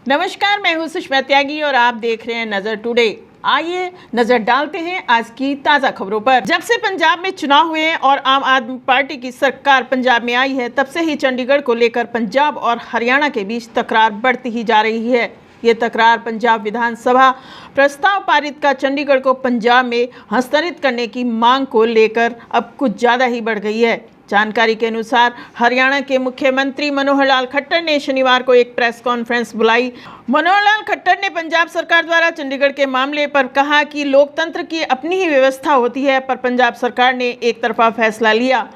नमस्कार, मैं हूं सुषमा त्यागी और आप देख रहे हैं नजर टुडे। आइए नजर डालते हैं आज की ताजा खबरों पर। जब से पंजाब में चुनाव हुए और आम आदमी पार्टी की सरकार पंजाब में आई है, तब से ही चंडीगढ़ को लेकर पंजाब और हरियाणा के बीच तकरार बढ़ती ही जा रही है। ये तकरार पंजाब विधानसभा प्रस्ताव पारित का चंडीगढ़ को पंजाब में हस्तांतरित करने की मांग को लेकर अब कुछ ज्यादा ही बढ़ गई है। जानकारी के अनुसार हरियाणा के मुख्यमंत्री मनोहर लाल खट्टर ने शनिवार को एक प्रेस कॉन्फ्रेंस बुलाई। मनोहर लाल खट्टर ने पंजाब सरकार द्वारा चंडीगढ़ के मामले पर कहा कि लोकतंत्र की अपनी ही व्यवस्था होती है, पर पंजाब सरकार ने एक तरफा फैसला लिया।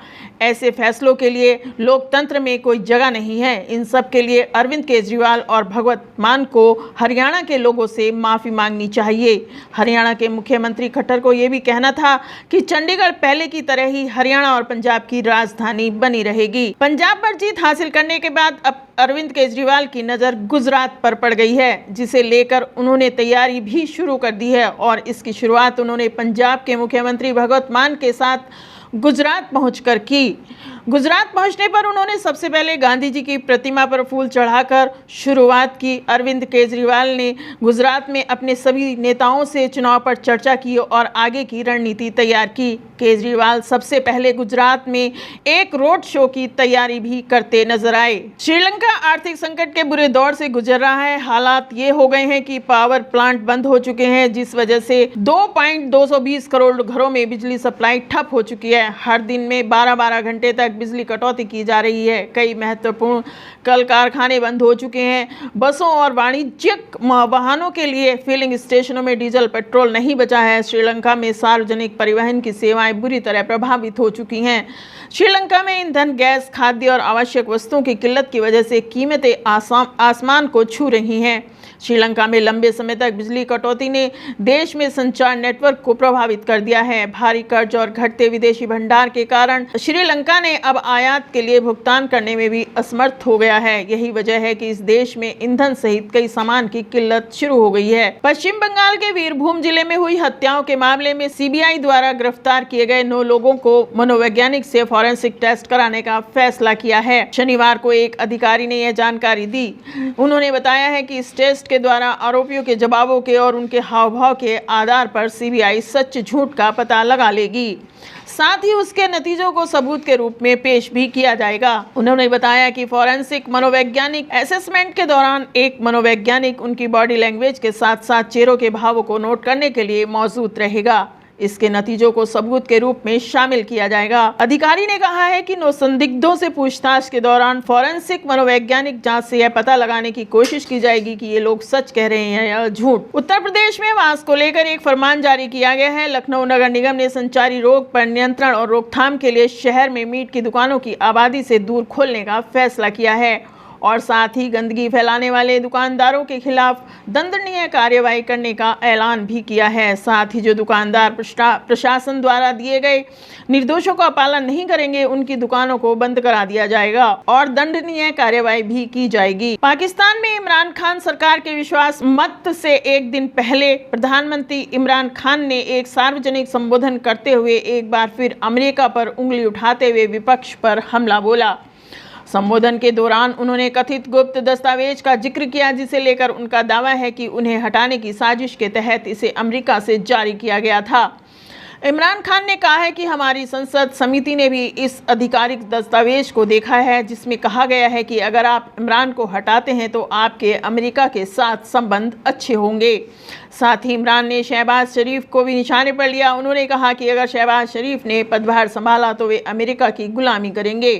ऐसे फैसलों के लिए लोकतंत्र में कोई जगह नहीं है। इन सब के लिए अरविंद केजरीवाल और भगवत मान को हरियाणा के लोगों से माफ़ी मांगनी चाहिए। हरियाणा के मुख्यमंत्री खट्टर को ये भी कहना था कि चंडीगढ़ पहले की तरह ही हरियाणा और पंजाब की राजधानी बनी रहेगी। पंजाब पर जीत हासिल करने के बाद अब अरविंद केजरीवाल की नज़र गुजरात पर पड़ गई है, जिसे लेकर उन्होंने तैयारी भी शुरू कर दी है और इसकी शुरुआत उन्होंने पंजाब के मुख्यमंत्री भगवत मान के साथ गुजरात पहुंचकर की। गुजरात पहुंचने पर उन्होंने सबसे पहले गांधी जी की प्रतिमा पर फूल चढ़ाकर शुरुआत की। अरविंद केजरीवाल ने गुजरात में अपने सभी नेताओं से चुनाव पर चर्चा की और आगे की रणनीति तैयार की। केजरीवाल सबसे पहले गुजरात में एक रोड शो की तैयारी भी करते नजर आए। श्रीलंका आर्थिक संकट के बुरे दौर से गुजर रहा है। हालात ये हो गए हैं कि पावर प्लांट बंद हो चुके हैं, जिस वजह से 2.220 करोड़ घरों में बिजली सप्लाई ठप हो चुकी है। हर दिन में 12-12 घंटे तक बिजली कटौती की जा रही है। कई महत्वपूर्ण कल कारखाने बंद हो चुके हैं। बसों और वाणिज्यिक वाहनों के लिए फिलिंग स्टेशनों में डीजल पेट्रोल नहीं बचा है। श्रीलंका में सार्वजनिक परिवहन की सेवाएं बुरी तरह प्रभावित हो चुकी हैं। श्रीलंका में ईंधन, गैस, खाद्य और आवश्यक वस्तुओं की किल्लत की वजह से कीमतें आसमान को छू रही हैं। श्रीलंका में लंबे समय तक बिजली कटौती ने देश में संचार नेटवर्क को प्रभावित कर दिया है। भारी कर्ज और घटते विदेशी भंडार के कारण श्रीलंका ने अब आयात के लिए भुगतान करने में भी असमर्थ हो गया है। यही वजह है कि इस देश में ईंधन सहित कई सामान की किल्लत शुरू हो गई है। पश्चिम बंगाल के वीरभूम जिले में हुई हत्याओं के मामले में सीबीआई द्वारा गिरफ्तार किए गए 9 लोगों को मनोवैज्ञानिक से फॉरेंसिक टेस्ट कराने का फैसला किया है। शनिवार को एक अधिकारी ने यह जानकारी दी। उन्होंने बताया है कि इस टेस्ट के द्वारा आरोपियों के जवाबों के और उनके हाव भाव के आधार पर सीबीआई सच झूठ का पता लगा लेगी। साथ ही उसके नतीजों को सबूत के रूप में पेश भी किया जाएगा। उन्होंने बताया कि फॉरेंसिक मनोवैज्ञानिक असेसमेंट के दौरान एक मनोवैज्ञानिक उनकी बॉडी लैंग्वेज के साथ साथ चेहरों के भावों को नोट करने के लिए मौजूद रहेगा। इसके नतीजों को सबूत के रूप में शामिल किया जाएगा। अधिकारी ने कहा है कि 9 संदिग्धों से पूछताछ के दौरान फॉरेंसिक मनोवैज्ञानिक जांच से यह पता लगाने की कोशिश की जाएगी कि ये लोग सच कह रहे हैं या झूठ। उत्तर प्रदेश में मास्क को लेकर एक फरमान जारी किया गया है। लखनऊ नगर निगम ने संचारी रोग पर नियंत्रण और रोकथाम के लिए शहर में मीट की दुकानों की आबादी से दूर खोलने का फैसला किया है और साथ ही गंदगी फैलाने वाले दुकानदारों के खिलाफ दंडनीय कार्रवाई करने का ऐलान भी किया है। साथ ही जो दुकानदार प्रशासन द्वारा दिए गए निर्देशों का पालन नहीं करेंगे, उनकी दुकानों को बंद करा दिया जाएगा और दंडनीय कार्रवाई भी की जाएगी। पाकिस्तान में इमरान खान सरकार के विश्वास मत से एक दिन पहले प्रधानमंत्री इमरान खान ने एक सार्वजनिक संबोधन करते हुए एक बार फिर अमेरिका पर उंगली उठाते हुए विपक्ष पर हमला बोला। संबोधन के दौरान उन्होंने कथित गुप्त दस्तावेज का जिक्र किया, जिसे लेकर उनका दावा है कि उन्हें हटाने की साजिश के तहत इसे अमेरिका से जारी किया गया था। इमरान खान ने कहा है कि हमारी संसद समिति ने भी इस आधिकारिक दस्तावेज को देखा है, जिसमें कहा गया है कि अगर आप इमरान को हटाते हैं तो आपके अमेरिका के साथ संबंध अच्छे होंगे। साथ ही इमरान ने शहबाज शरीफ को भी निशाने पर लिया। उन्होंने कहा कि अगर शहबाज शरीफ ने पदभार संभाला तो वे अमेरिका की गुलामी करेंगे।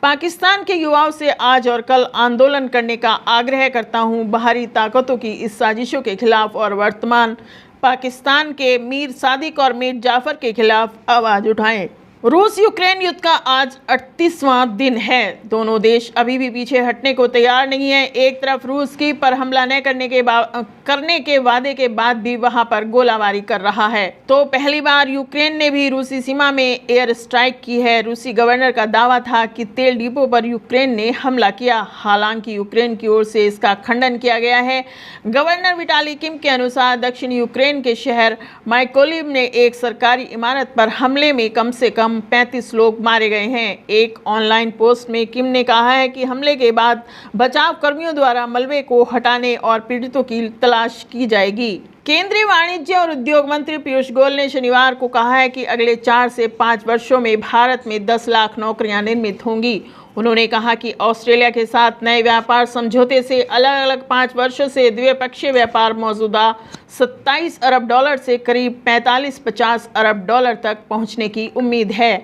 पाकिस्तान के युवाओं से आज और कल आंदोलन करने का आग्रह करता हूं। बाहरी ताकतों की इस साजिशों के खिलाफ और वर्तमान पाकिस्तान के मीर सादिक और मीर जाफर के खिलाफ आवाज उठाएं। रूस यूक्रेन युद्ध का आज 38वां दिन है। दोनों देश अभी भी पीछे हटने को तैयार नहीं है। एक तरफ रूस की पर हमला न करने के वादे के बाद भी वहां पर गोलाबारी कर रहा है, तो पहली बार यूक्रेन ने भी रूसी सीमा में एयर स्ट्राइक की है। रूसी गवर्नर का दावा था कि तेल डिपो पर यूक्रेन ने हमला किया। हालांकि यूक्रेन की ओर से इसका खंडन किया गया है। गवर्नर विटाली किम के अनुसार दक्षिण यूक्रेन के शहर माइकोलिव ने एक सरकारी इमारत पर हमले में कम से कम कम 35 लोग मारे गए हैं। एक ऑनलाइन पोस्ट में किम ने कहा है कि हमले के बाद बचाव कर्मियों द्वारा मलबे को हटाने और पीड़ितों की तलाश की जाएगी। केंद्रीय वाणिज्य और उद्योग मंत्री पीयूष गोयल ने शनिवार को कहा है कि अगले 4 से 5 वर्षों में भारत में 10 लाख नौकरियां निर्मित होंगी। उन्होंने कहा कि ऑस्ट्रेलिया के साथ नए व्यापार समझौते से अलग अलग 5 वर्षों से द्विपक्षीय व्यापार मौजूदा 27 अरब डॉलर से करीब 45-50 अरब डॉलर तक पहुंचने की उम्मीद है।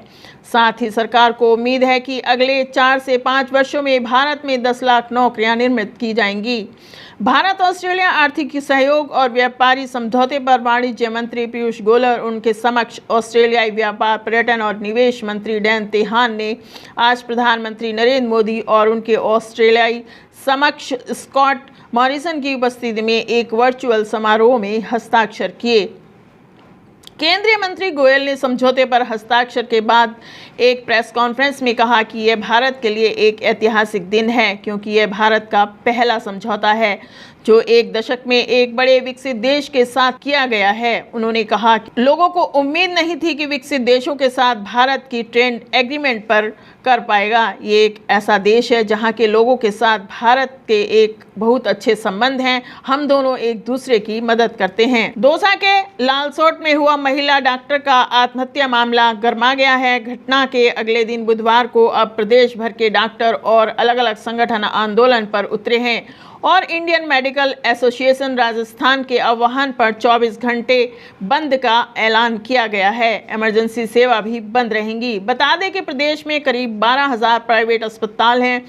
साथ ही सरकार को उम्मीद है कि अगले 4 से 5 वर्षों में भारत में 10 लाख नौकरियां निर्मित की जाएंगी। भारत ऑस्ट्रेलिया आर्थिक सहयोग और व्यापारी समझौते पर वाणिज्य मंत्री पीयूष गोयल और उनके समक्ष ऑस्ट्रेलियाई व्यापार, पर्यटन और निवेश मंत्री डैन तेहान ने आज प्रधानमंत्री नरेंद्र मोदी और उनके ऑस्ट्रेलियाई समक्ष स्कॉट मॉरिसन की उपस्थिति में एक वर्चुअल समारोह में हस्ताक्षर किए। केंद्रीय मंत्री गोयल ने समझौते पर हस्ताक्षर के बाद एक प्रेस कॉन्फ्रेंस में कहा कि यह भारत के लिए एक ऐतिहासिक दिन है, क्योंकि यह भारत का पहला समझौता है जो एक दशक में एक बड़े विकसित देश के साथ किया गया है। उन्होंने कहा कि लोगों को उम्मीद नहीं थी कि विकसित देशों के साथ भारत की ट्रेड एग्रीमेंट पर कर पाएगा। ये एक ऐसा देश है जहां के लोगों के साथ भारत के एक बहुत अच्छे संबंध हैं। हम दोनों एक दूसरे की मदद करते हैं। दौसा के लालसोट में हुआ महिला डॉक्टर का आत्महत्या मामला गरमा गया है। घटना के अगले दिन बुधवार को अब प्रदेश भर के डॉक्टर और अलग अलग संगठन आंदोलन पर उतरे हैं और इंडियन मेडिकल एसोसिएशन राजस्थान के आह्वान पर 24 घंटे बंद का ऐलान किया गया है। इमरजेंसी सेवा भी बंद रहेंगी। बता दें कि प्रदेश में करीब 12,000 प्राइवेट अस्पताल हैं।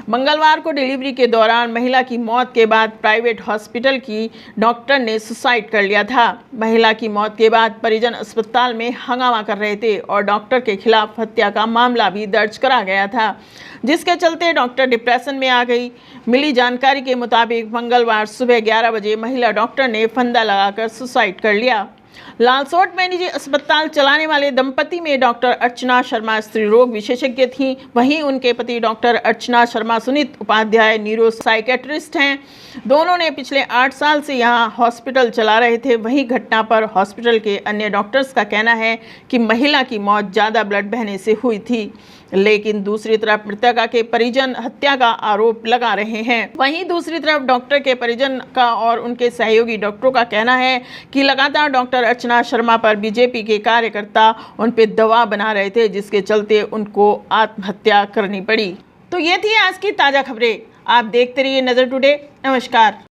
मंगलवार को डिलीवरी के दौरान महिला की मौत के बाद प्राइवेट हॉस्पिटल की डॉक्टर ने सुसाइड कर लिया था। महिला की मौत के बाद परिजन अस्पताल में हंगामा कर रहे थे और डॉक्टर के खिलाफ हत्या का मामला भी दर्ज करा गया था, जिसके चलते डॉक्टर डिप्रेशन में आ गई। मिली जानकारी के मुताबिक मंगलवार सुबह 11 बजे महिला डॉक्टर ने फंदा लगाकर सुसाइड कर लिया। लालसोट में निजी अस्पताल चलाने वाले दंपति में डॉक्टर अर्चना शर्मा स्त्री रोग विशेषज्ञ थीं। वहीं उनके पति doctor Archana Sharma Sunit Upadhyay neuro psychiatrist हैं। दोनों ने पिछले 8 साल से यहां हॉस्पिटल चला रहे थे। वहीं घटना पर हॉस्पिटल के अन्य डॉक्टर्स का कहना है कि महिला की मौत ज़्यादा ब्लड बहने से हुई थी, लेकिन दूसरी तरफ मृतका के परिजन हत्या का आरोप लगा रहे हैं। वहीं दूसरी तरफ डॉक्टर के परिजन का और उनके सहयोगी डॉक्टरों का कहना है कि लगातार डॉक्टर अर्चना शर्मा पर बीजेपी के कार्यकर्ता उन पर दबाव बना रहे थे, जिसके चलते उनको आत्महत्या करनी पड़ी। तो ये थी आज की ताज़ा खबरें। आप देखते रहिए नज़र टुडे। नमस्कार।